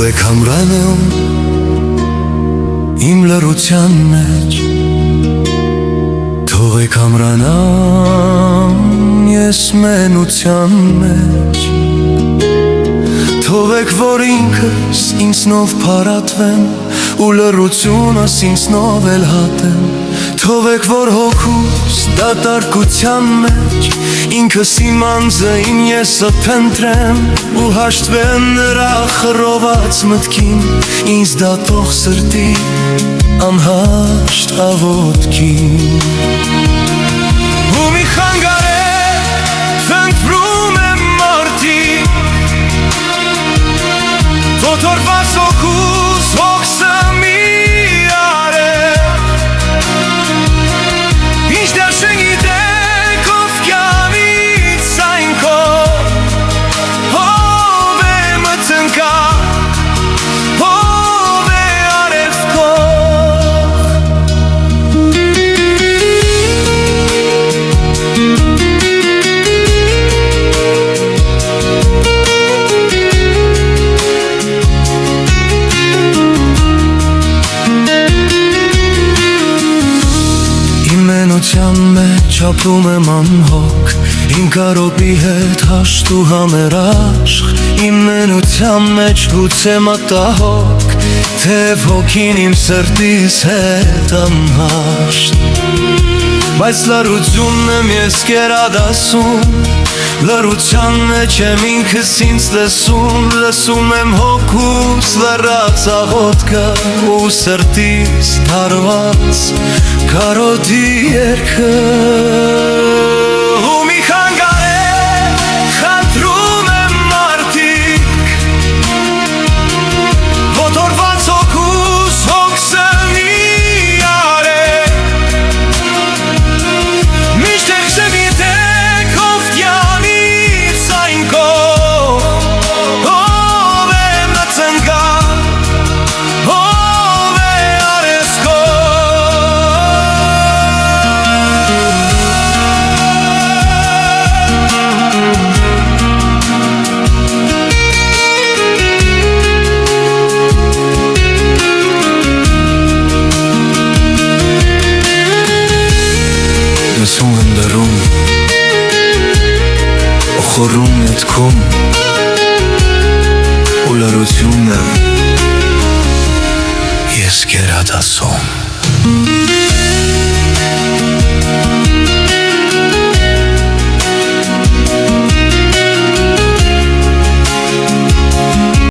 Թողեք ամրանեմ իմ լռության մեջ, թողեք ամրանամ ես մենության մեջ, թողեք որ ինքս ինձնով փարատվեմ ու լռությունս ինձնով էլ հատեմ, թողեք որ հոգուս դատարկության մեջ ինքս իմ անձը իմ եսը փնտրեմ ու հաշտվեմ նրա խռոված մտքին ինձ դատող սրտի անհաշտ աղոթքին ու մի խանգարել խնդրում եմ մարդիկ ոտորված հոգուս հոգսը մի արել ինչ դեռ չգիտեք ով կյանից այն քո ով է մտնկա ով է արևկող Իմ մենության մեջ ապրում եմ անհոգ Իմ կարոտի հետ հաշտ ու համերաշխ Իմ մենության մեջ գուցե մտահոգ Թեև հոգին իմ սրտիս հետ անհաշտ Բայց լռությունն եմ ես կերադասում Լռության մեջ եմ ինքս ինձ լսում եմ հոգուս լռած աղոթքը ու սրտիս դարված կարոտի երգը